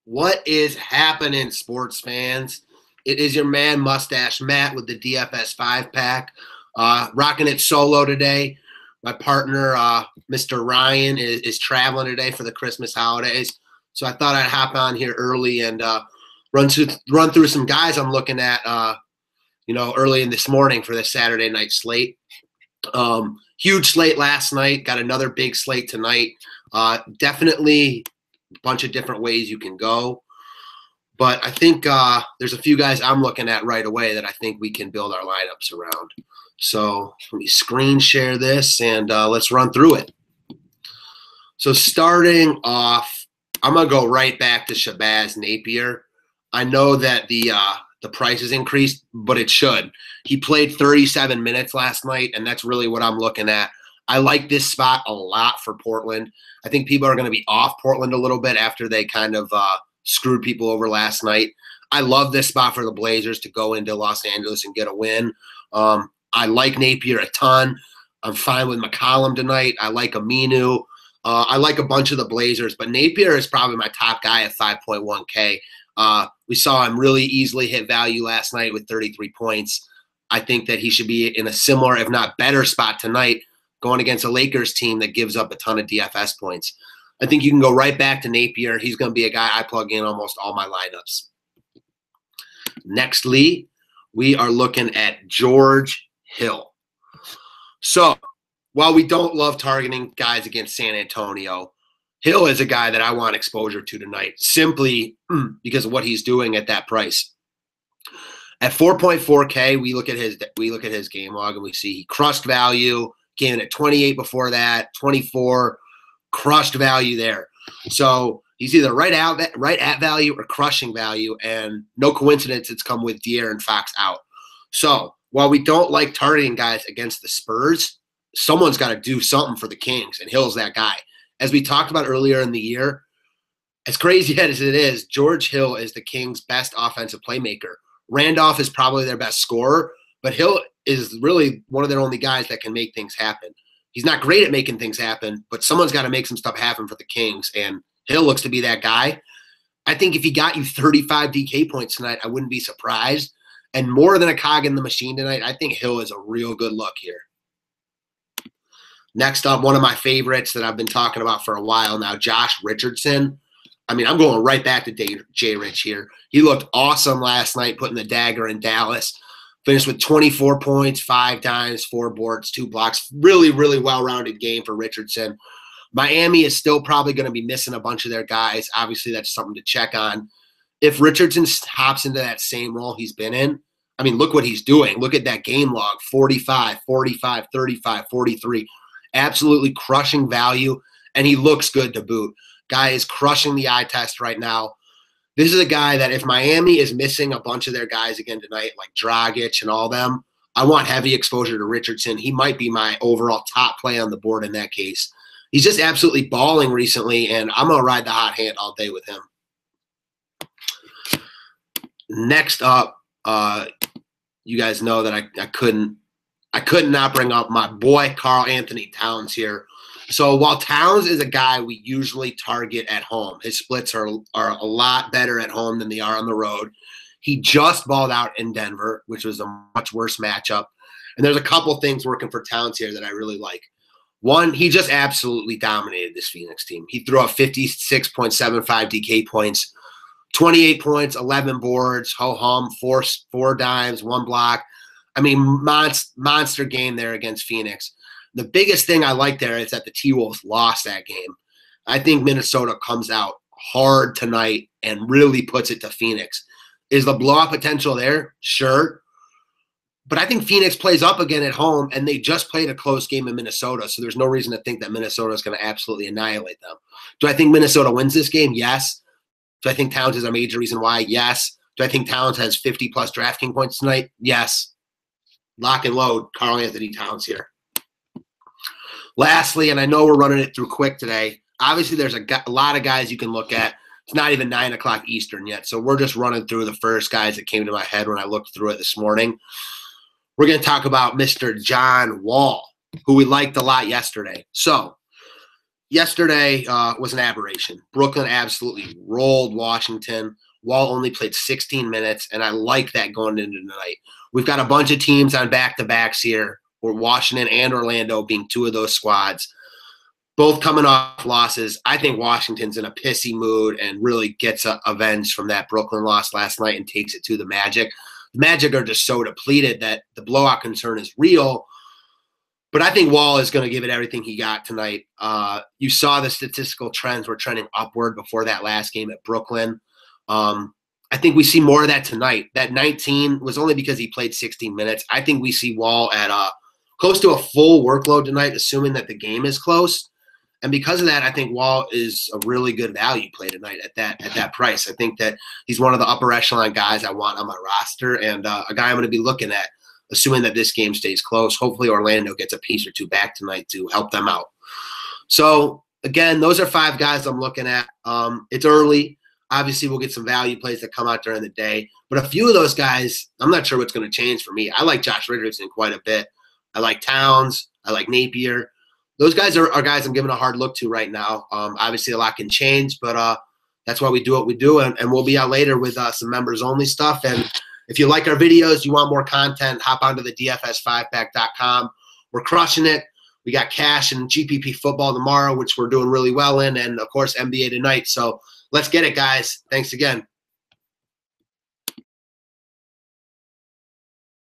What is happening, sports fans? It is your man, Mustache Matt, with the DFS 5-pack. Rocking it solo today. My partner, Mr. Ryan, is traveling today for the Christmas holidays. So I thought I'd hop on here early and run through some guys I'm looking at, early in this morning for the Saturday night slate. Huge slate last night. Got another big slate tonight. Definitely a bunch of different ways you can go. But I think there's a few guys I'm looking at right away that I think we can build our lineups around. So let me screen share this and let's run through it. So starting off, I'm going to go right back to Shabazz Napier. I know that the price has increased, but it should. He played 37 minutes last night, and that's really what I'm looking at. I like this spot a lot for Portland. I think people are going to be off Portland a little bit after they kind of screwed people over last night. I love this spot for the Blazers to go into Los Angeles and get a win. I like Napier a ton. I'm fine with McCollum tonight. I like Aminu. I like a bunch of the Blazers, but Napier is probably my top guy at 5.1K. We saw him really easily hit value last night with 33 points. I think that he should be in a similar, if not better, spot tonight going against a Lakers team that gives up a ton of DFS points. I think you can go right back to Napier. He's going to be a guy I plug in almost all my lineups. Nextly, we are looking at George Hill. So while we don't love targeting guys against San Antonio, Hill is a guy that I want exposure to tonight simply because of what he's doing at that price. At 4.4K, we look at his game log and we see he crushed value, came in at 28 before that, 24, crushed value there. So he's either right at value or crushing value, and no coincidence it's come with De'Aaron Fox out. So while we don't like targeting guys against the Spurs, someone's got to do something for the Kings, and Hill's that guy. As we talked about earlier in the year, as crazy as it is, George Hill is the Kings' best offensive playmaker. Randolph is probably their best scorer, but Hill is really one of their only guys that can make things happen. He's not great at making things happen, but someone's got to make some stuff happen for the Kings, and Hill looks to be that guy. I think if he got you 35 DK points tonight, I wouldn't be surprised. And more than a cog in the machine tonight, I think Hill is a real good look here. Next up, one of my favorites that I've been talking about for a while now, Josh Richardson. I mean, I'm going right back to J. Rich here. He looked awesome last night putting the dagger in Dallas. Finished with 24 points, 5 dimes, 4 boards, 2 blocks. Really, really well-rounded game for Richardson. Miami is still probably going to be missing a bunch of their guys. Obviously, that's something to check on. If Richardson hops into that same role he's been in, I mean, look what he's doing. Look at that game log, 45, 45, 35, 43. Absolutely crushing value, and he looks good to boot. Guy is crushing the eye test right now. This is a guy that if Miami is missing a bunch of their guys again tonight, like Dragic and all them, I want heavy exposure to Richardson. He might be my overall top play on the board in that case. He's just absolutely balling recently, and I'm going to ride the hot hand all day with him. Next up, you guys know that I could not bring up my boy KarlAnthony Towns here. So while Towns is a guy we usually target at home, his splits are a lot better at home than they are on the road. He just balled out in Denver, which was a much worse matchup. And there's a couple things working for Towns here that I really like. One, he just absolutely dominated this Phoenix team. He threw up 56.75 DK points, 28 points, 11 boards, ho-hum, 4 dimes, 1 block. I mean, monster game there against Phoenix. The biggest thing I like there is that the T-Wolves lost that game. I think Minnesota comes out hard tonight and really puts it to Phoenix. Is the blowout potential there? Sure. But I think Phoenix plays up again at home, and they just played a close game in Minnesota, so there's no reason to think that Minnesota is going to absolutely annihilate them. Do I think Minnesota wins this game? Yes. Do I think Towns is a major reason why? Yes. Do I think Towns has 50-plus DraftKings points tonight? Yes. Lock and load, KarlAnthony Towns here. Lastly, and I know we're running it through quick today, obviously there's a lot of guys you can look at. It's not even 9 o'clock Eastern yet, so we're just running through the first guys that came to my head when I looked through it this morning. We're going to talk about Mr. John Wall, who we liked a lot yesterday. So yesterday was an aberration. Brooklyn absolutely rolled Washington. Wall only played 16 minutes, and I like that going into tonight. We've got a bunch of teams on back-to-backs here, or Washington and Orlando being two of those squads, both coming off losses. I think Washington's in a pissy mood and really gets avenged from that Brooklyn loss last night and takes it to the Magic. The Magic are just so depleted that the blowout concern is real. But I think Wall is going to give it everything he got tonight. You saw the statistical trends were trending upward before that last game at Brooklyn. I think we see more of that tonight. That 19 was only because he played 16 minutes. I think we see Wall at close to a full workload tonight, assuming that the game is close. And because of that, I think Wall is a really good value play tonight at that price. I think that he's one of the upper echelon guys I want on my roster, and a guy I'm going to be looking at, assuming that this game stays close. Hopefully Orlando gets a piece or two back tonight to help them out. So, again, those are 5 guys I'm looking at. It's early. Obviously, we'll get some value plays that come out during the day. But a few of those guys, I'm not sure what's going to change for me. I like Josh Richardson quite a bit. I like Towns. I like Napier. Those guys are guys I'm giving a hard look to right now. Obviously, a lot can change, but that's why we do what we do. And we'll be out later with some members-only stuff. And if you like our videos, you want more content, hop onto the DFS5pack.com. We're crushing it. We got cash and GPP football tomorrow, which we're doing really well in, and, of course, NBA tonight. So let's get it, guys. Thanks again.